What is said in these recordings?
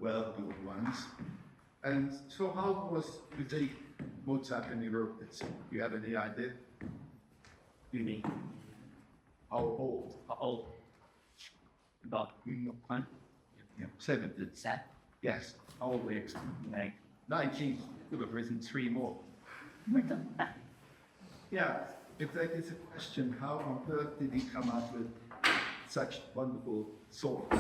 well-known ones. And so how was music Mozart in Europe? Do you have any idea? You mean How old? how old? About one? Yeah, 70. Set? Yes. How old were you? Like 19. Could have written 3 more. Yeah, it's a question, how on earth did he come up with such wonderful thoughts?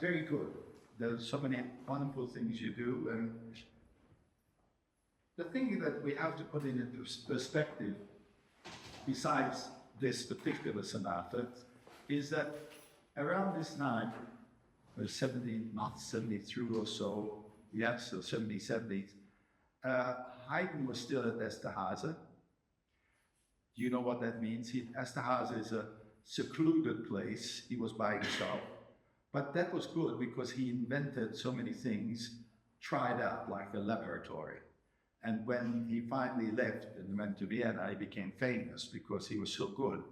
Very good. There's so many wonderful things you do, and the thing that we have to put into perspective, besides this particular sonata, is that around this time, 73 or so, yes, so 70s, Haydn was still at Esterházy. Do you know what that means? Esterházy is a secluded place. He was by himself. But that was good because he invented so many things, tried out like a laboratory. And when he finally left and went to Vienna, he became famous because he was so good.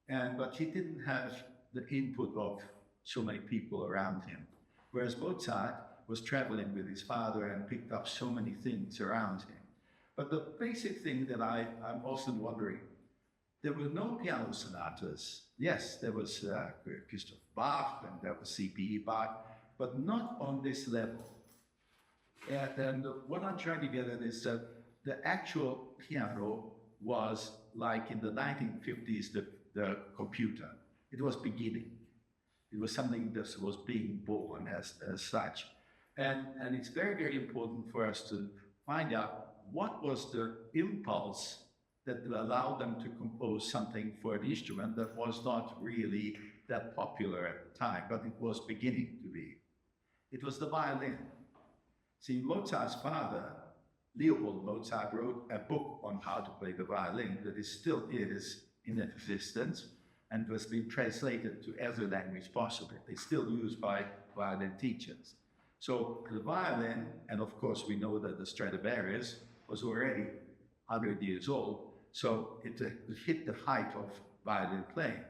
But he didn't have the input of so many people around him. Whereas Mozart was traveling with his father and picked up so many things around him. But the basic thing that I'm also wondering, there were no piano sonatas. Yes, there was Christoph Bach and there was C.P.E. Bach, but not on this level. And what I'm trying to get at is that the actual piano was like in the 1950s, the computer. It was beginning. It was something that was being born as such. And it's very, very important for us to find out what was the impulse that allowed them to compose something for an instrument that was not really that popular at the time, but it was beginning to be. It was the violin. See, Mozart's father, Leopold Mozart, wrote a book on how to play the violin that still is in existence and was being translated to every language possible. It's still used by violin teachers. So the violin, and of course we know that the Stradivarius was already 100 years old, so it hit the height of violin playing.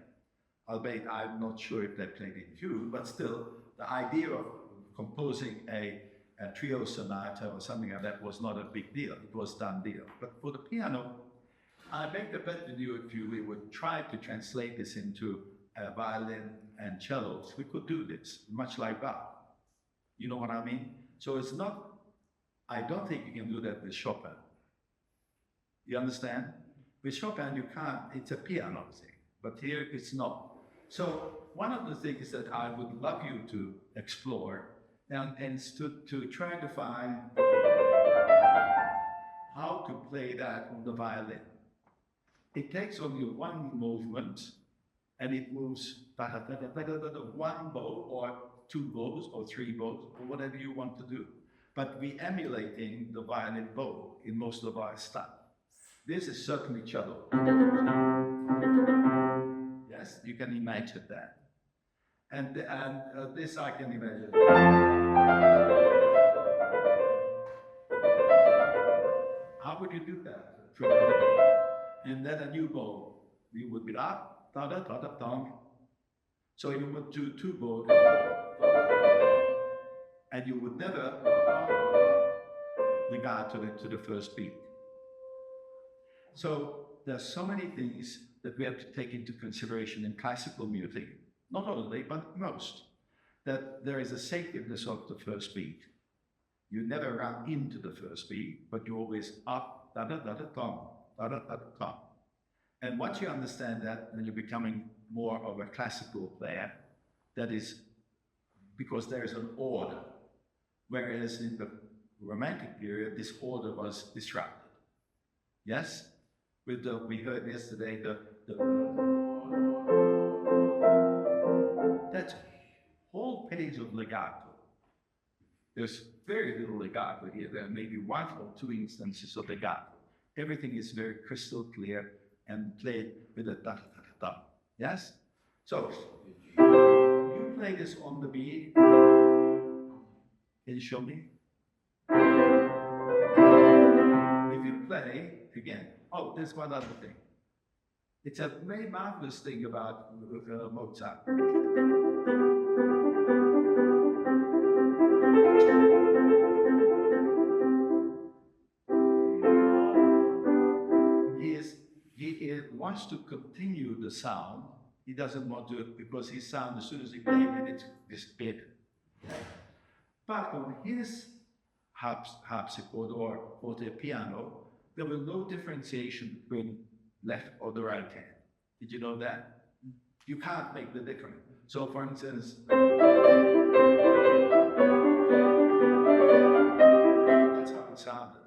Albeit I'm not sure if they played in tune, but still the idea of composing a trio sonata or something like that was not a big deal. It was done deal. But for the piano, I make a bet with you if we would try to translate this into violin and cellos, we could do this, much like Bach. You know what I mean? So it's not, I don't think you can do that with Chopin. You understand? With Chopin, you can't, it's a piano thing, but here it's not. So one of the things that I would love you to explore and is to try to find how to play that on the violin. It takes only one movement and it moves one bow or 2 bows or 3 bows or whatever you want to do. But we're emulating the violin bow in most of our stuff. This is certainly cello. Yes, you can imagine that. And this I can imagine. How would you do that? And then a new bow. You would be da da da da da da. So you would do 2 bows, and you would never regard to the first beat. So there's so many things that we have to take into consideration in classical music, not only, but most, that there is a sacredness of the first beat. You never run into the first beat, but you're always up, da da da da da da da da da. And once you understand that, then you're becoming more of a classical player. That is because there is an order, whereas in the Romantic period, this order was disrupted. Yes? With we heard yesterday that's a whole page of legato. There's very little legato here. There are maybe 1 or 2 instances of legato. Everything is very crystal clear and played with a da-da-da-da. Yes? So, you play this on the beat. Can you show me? If you play, again, oh, there's one other thing. It's a very marvelous thing about Mozart. he wants to continue the sound. He doesn't want to, because his sound, as soon as he plays it, it's disappeared. But on his harpsichord or forte piano, there was no differentiation between left or the right hand. Did you know that? You can't make the difference. So, for instance, that's how it sounded.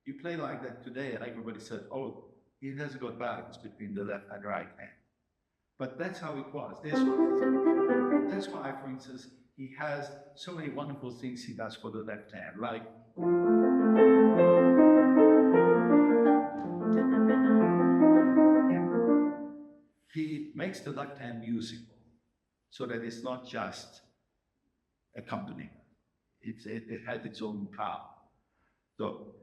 You play like that today, and everybody said, "Oh, he hasn't got balance between the left and right hand." But that's how it was. That's why, for instance, he has so many wonderful things he does for the left hand, like he makes the left hand musical, so that it's not just accompaniment. It has its own power. So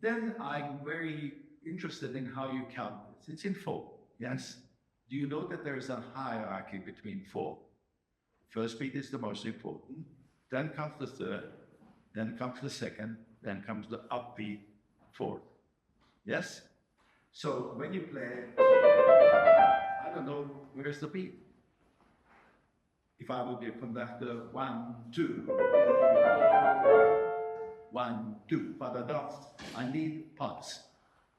then I'm very interested in how you count this. It's in four, yes? Do you know that there is a hierarchy between four? First beat is the most important, then comes the third, then comes the second, then comes the upbeat fourth. Yes? So when you play, I don't know, where's the beat? If I would be a conductor, 1, 2, 1, 2, ba-da-da, I need pulse.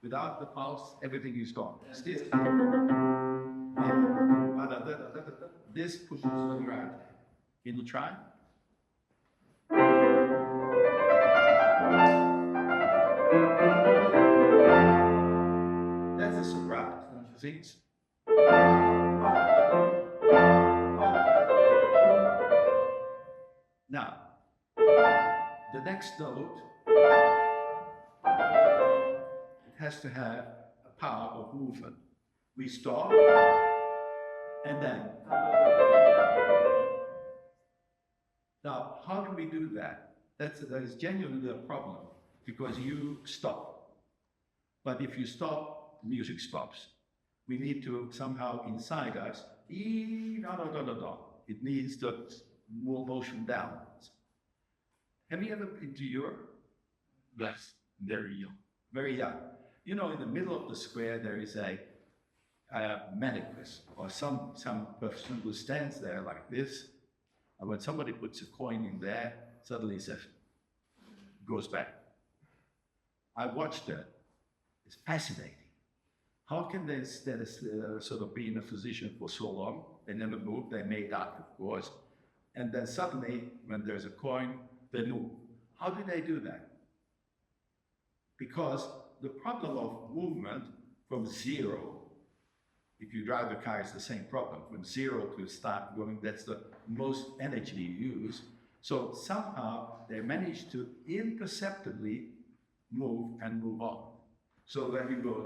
Without the pulse, everything is gone. This, this pushes the right hand. Can you try? That's a surprise, don't you think? Now, the next note, it has to have a power of movement. We stop, and then. Now, how do we do that? That is genuinely a problem, because you stop. But if you stop, music stops. We need to somehow inside us, it needs to move motion downwards. Have you ever been to Europe? Yes, very young. Very young. You know, in the middle of the square, there is a manicus, or some person who stands there like this, and when somebody puts a coin in there, suddenly it goes back. I watched that. It's fascinating. How can they sort of be in a position for so long? They never move, they made up, of course. And then suddenly, when there's a coin, they move. How do they do that? Because the problem of movement from zero, if you drive a car, it's the same problem. From zero to start going, that's the most energy you use. So somehow they manage to imperceptibly move and move on. So when you go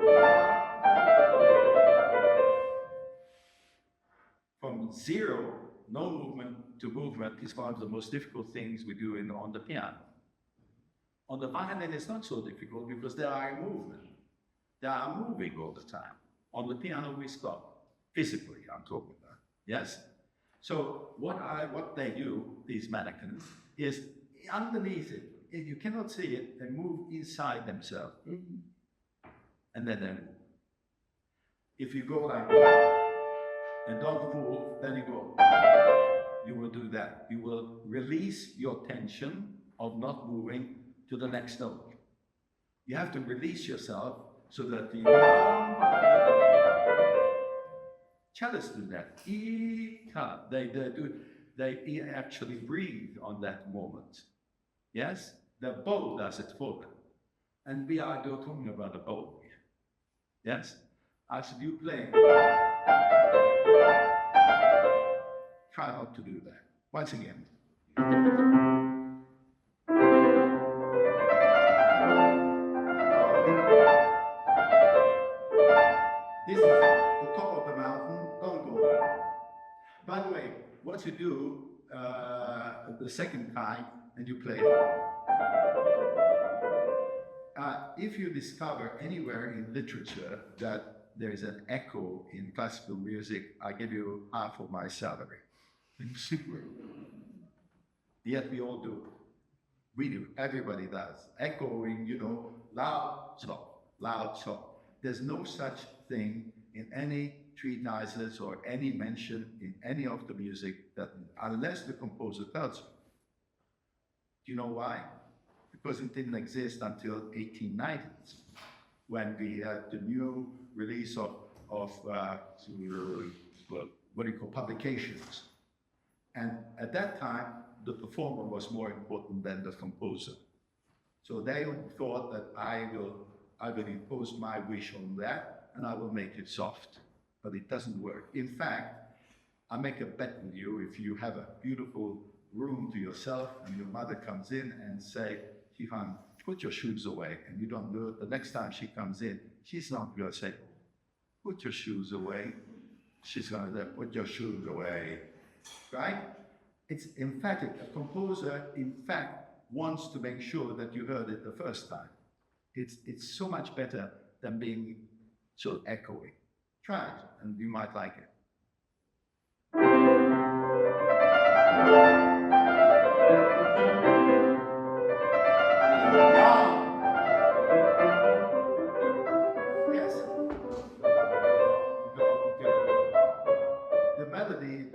from zero, no movement, to movement is one of the most difficult things we do on the piano. On the violin, it's not so difficult because they are in movement. They are moving all the time. On the piano, we stop. Physically, I'm talking about. Yes? So what they do, these mannequins, is underneath it, if you cannot see it, they move inside themselves. And then they move. If you go like that, and don't move, then you go. You will do that. You will release your tension of not moving to the next note. You have to release yourself so that the cellists do that. They actually breathe on that moment. Yes? The bow does it for them. And we are talking about a bow here. Yes? As you play, try not to do that. Once again. This is the top of the mountain, don't go there. By the way, what you do the second time and you play, if you discover anywhere in literature that there is an echo in classical music, I give you half of my salary. Yet we all do. We do. Everybody does. Echoing, loud, stop, loud, stop. There's no such thing in any treatises or any mention in any of the music that unless the composer tells you. Do you know why? Because it didn't exist until 1890s, when we had the new release of what do you call publications. And at that time, the performer was more important than the composer. So they thought that I will impose my wish on that, and I will make it soft. But it doesn't work. In fact, I make a bet with you. If you have a beautiful room to yourself and your mother comes in and say, Stefan, put your shoes away, and you don't do it, the next time she comes in, she's not going to say, put your shoes away. She's going to say, put your shoes away, right? It's emphatic. A composer, in fact, wants to make sure that you heard it the first time. It's so much better than being so echoey. Try it, and you might like it. Yes. The melody,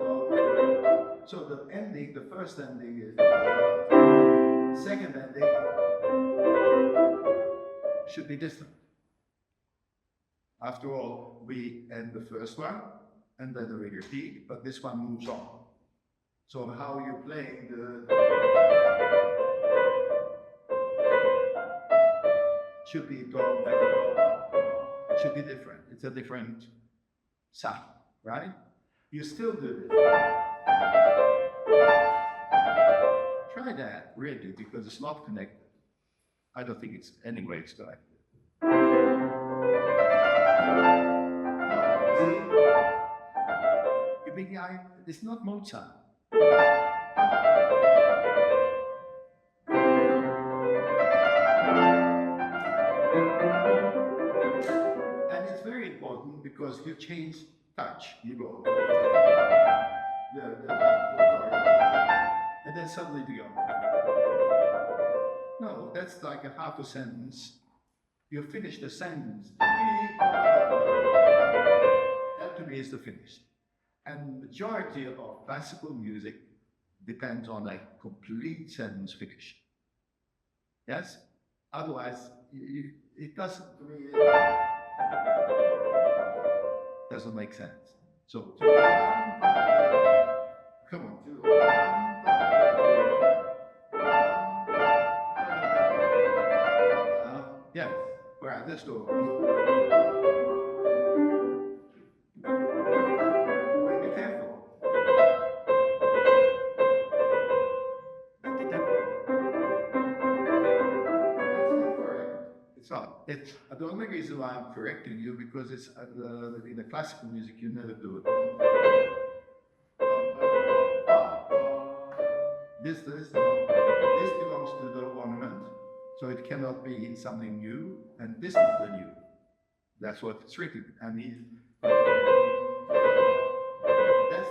so the ending, the first ending is, second ending should be distant. After all, we end the first one, and then we repeat, but this one moves on. So how you're playing should be it should be different. It's a different sound, right? You still do this. Try that, really, because it's not connected. I don't think it's anyway it's connected. It's not Mozart. And it's very important because you change touch. You go. And then suddenly you go. No, that's like a half a sentence. You finish the sentence. That to me is the finish. And the majority of classical music depends on a complete sentence finish. Yes? Otherwise, it doesn't really doesn't make sense. So, come on. Yeah, right, let's go. Be careful. That's not correct. It's not. It's the only reason why I'm correcting you because it's in the classical music you never do it. This belongs to the ornament, so it cannot be something new, and this is the new. That's what it's written. And that's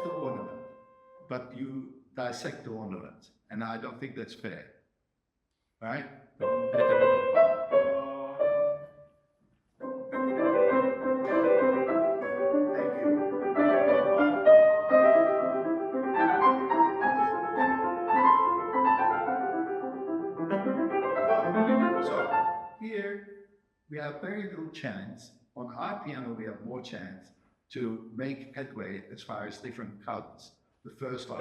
the ornament, but you dissect the ornament, and I don't think that's fair, right? So here we have very little chance. On our piano we have more chance to make headway as far as different colors. The first one.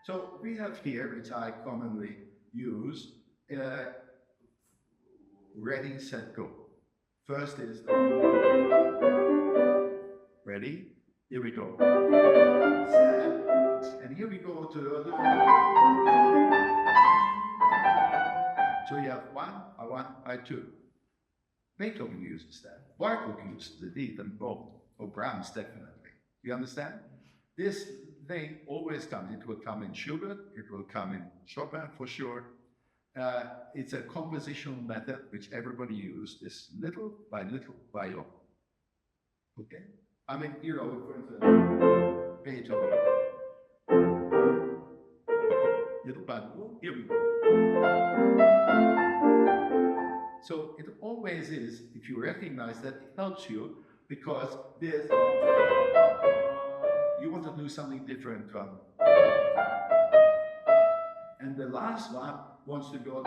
So we have here, which I commonly use, ready, set, go. First is ready, here we go. Set, and here we go to the other. So you have one by two. Beethoven uses that. Bartok uses it, even Brahms definitely. You understand? This thing always comes. It will come in Schubert, it will come in Chopin for sure. It's a compositional method which everybody uses, this little by little. Okay? I mean, you know, for instance, Beethoven. little button. Here we go. So it always is, if you recognize that, it helps you because there's, you want to do something different from. And the last one wants to go.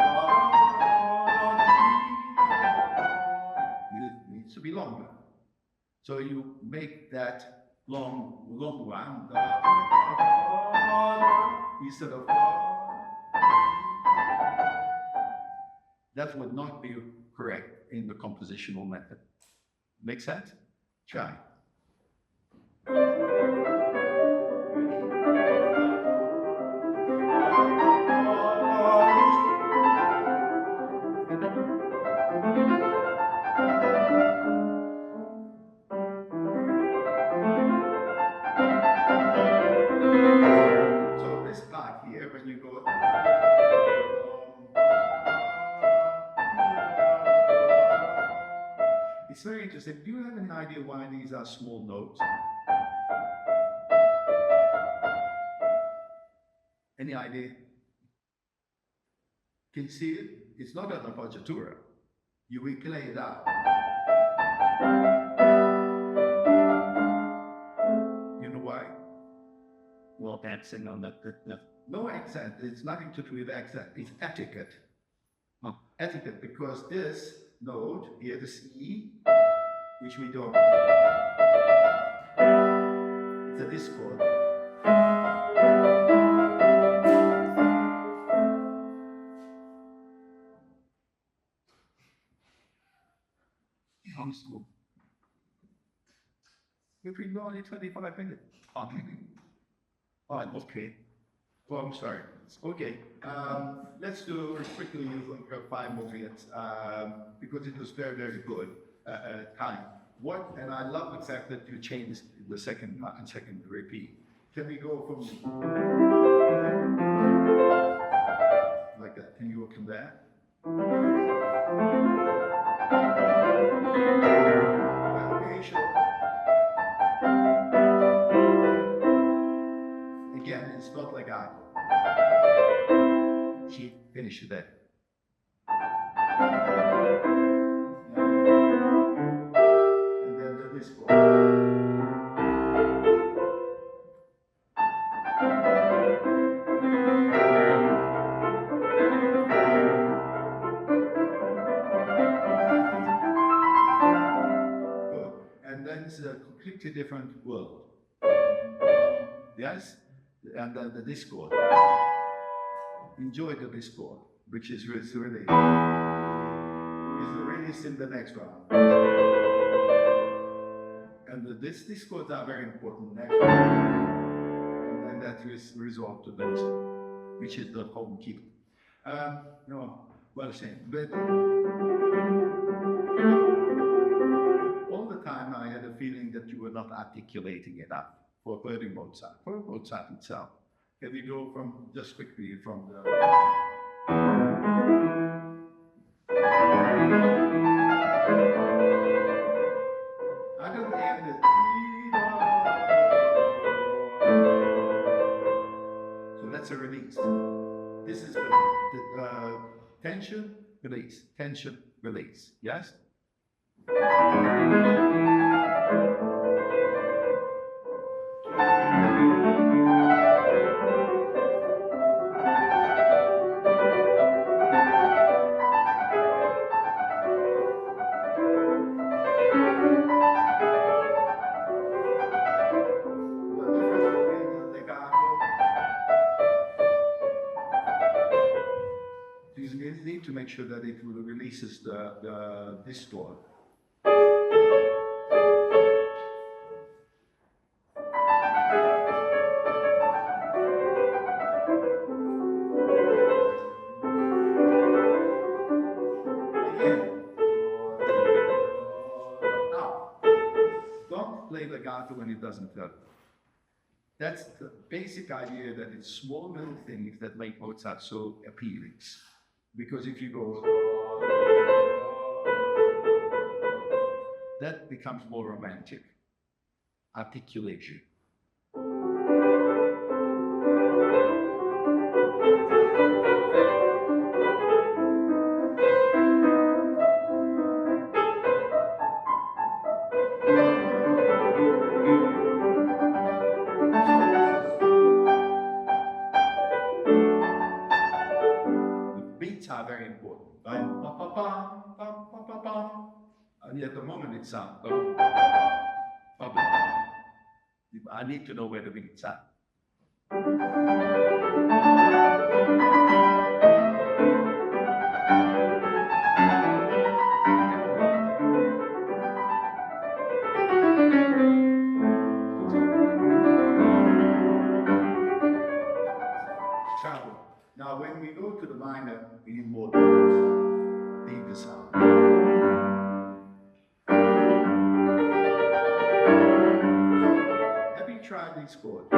It needs to be longer. So you make that long one instead of. That would not be correct in the compositional method. Make sense? Try. So this part here, when you go. It's very interesting. Do you have any idea why these are small notes? Any idea? Can you see it? It's not an appoggiatura. You will play it out. You know why? Well, accent on that. No accent. It's nothing to do with accent. It's etiquette. Oh. Etiquette, because this note here, this E, which we don't. It's a discord. Homeschool. We've been only 25 minutes. Okay. Oh, I'm sorry. Okay. Let's do quickly like 5 more minutes because it was very, very good time. What? And I love the fact that you changed the second repeat. Can we go from like that? Can you go from there? Okay, sure. Again, it's not like I. She finished that. And then the disco. Good. And then it's a completely different world. Yes? And then the discord. Enjoy the discord, which is really released in the next round. And this discords are very important next round. And that is resolved to this, which is the home key. No, well said. But all the time I had a feeling that you were not articulating enough for playing Mozart, for Mozart itself. Can we go from, just quickly, from the... I don't have the... So that's a release. This is the tension, release, tension, release. Yes? You need to make sure that it releases the discord. Now, don't play legato when it doesn't help. That's the basic idea, that it's small little things that make Mozart so appealing. Because if you go, that becomes more romantic. Articulation. And at the moment it sounds. I need to know where the beats are. Now, when we go to the minor, we need more deeper sound. Have you tried these chords?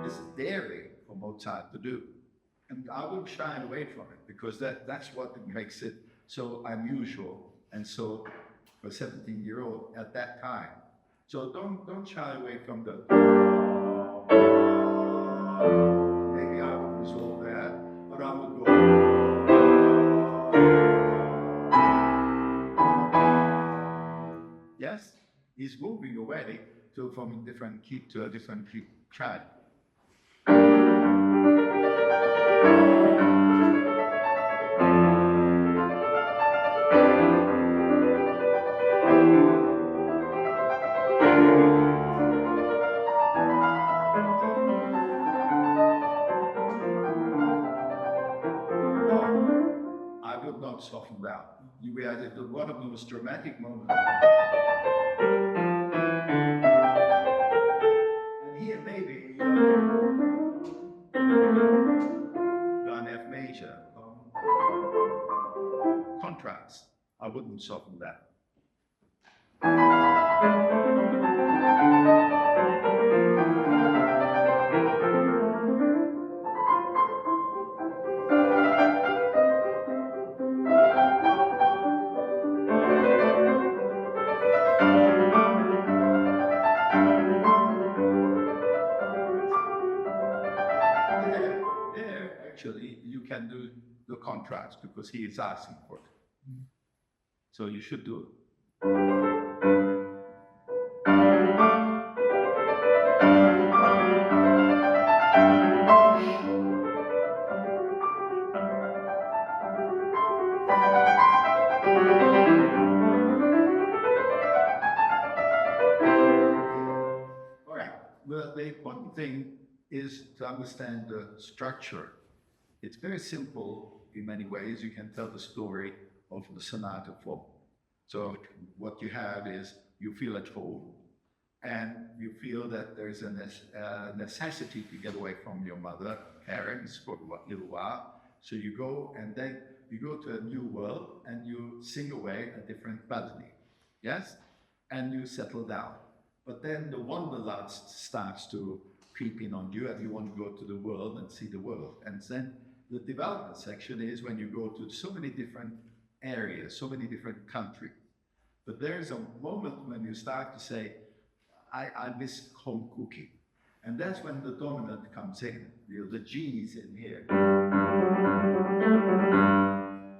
It's daring for Mozart to do. And I wouldn't shy away from it because that's what makes it so unusual and so for a 17-year-old at that time. So don't shy away from the. Maybe I would resolve that, but I would go. Yes, he's moving away from a different key to a different key track. I would not soften down. We are at one of the most dramatic moments. And here maybe an F major contrast. I wouldn't soften that. Actually, you can do the contrast because he is asking for it. So you should do it. All right. Well, the important thing is to understand the structure. It's very simple in many ways. You can tell the story of the sonata form. So what you have is you feel at home and you feel that there's a necessity to get away from your mother, parents for a little while. So you go and then you go to a new world and you sing away a different melody. Yes? And you settle down. But then the wanderlust starts to creep in on you and you want to go to the world and see the world. And then the development section is when you go to so many different areas, so many different countries. But there's a moment when you start to say, I miss home cooking. And that's when the dominant comes in, the G is in here.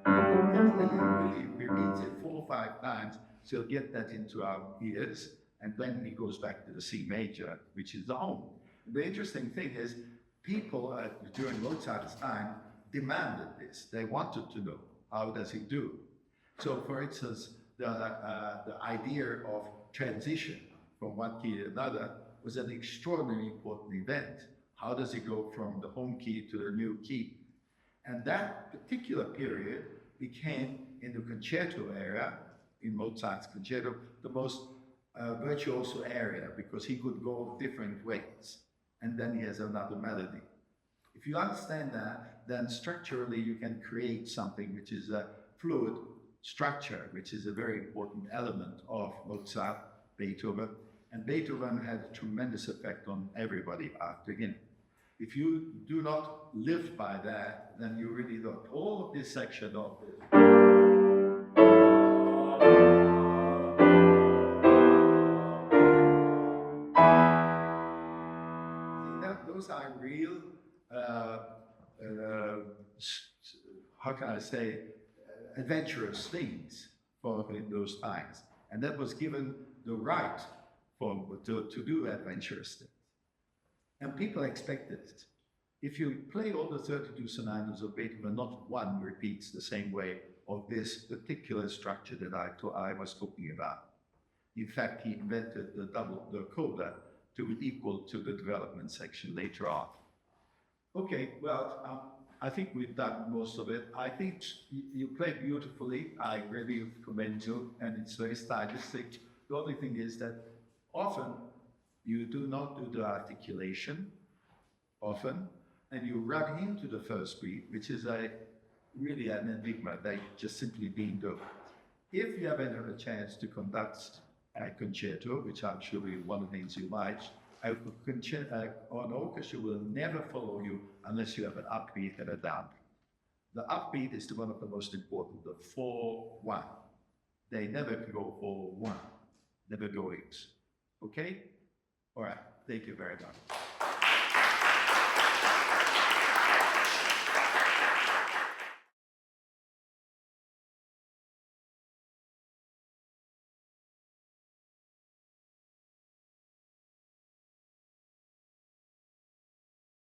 Really repeats it 4 or 5 times, so you'll get that into our ears, and then he goes back to the C major, which is the home. The interesting thing is, people during Mozart's time demanded this. They wanted to know, how does he do? So for instance, the idea of transition from one key to another was an extraordinarily important event. How does he go from the home key to the new key? And that particular period became, in the concerto area, in Mozart's concerto, the most virtuoso area, because he could go different ways. And then he has another melody. If you understand that, then structurally you can create something which is a fluid structure, which is a very important element of Mozart, Beethoven. And Beethoven had a tremendous effect on everybody after him. If you do not live by that, then you really don't. All of this section of it. Those are real, how can I say, adventurous things for in those times. And that was given the right to do adventurous things. And people expect it. If you play all the 32 sonatas of Beethoven, not one repeats the same way of this particular structure that I was talking about. In fact, he invented the coda to equal to the development section later on. Okay, well, I think we've done most of it. I think you played beautifully. I really commend you, and it's very stylistic. The only thing is that often you do not do the articulation, often, and you run into the first beat, which is really an enigma. They just simply being do. If you have ever a chance to conduct a concerto, which I'm sure one of the things you might, an orchestra will never follow you unless you have an upbeat and a downbeat. The upbeat is one of the most important, the 4-1. They never go 4-1, never go 8. Okay? All right, thank you very much.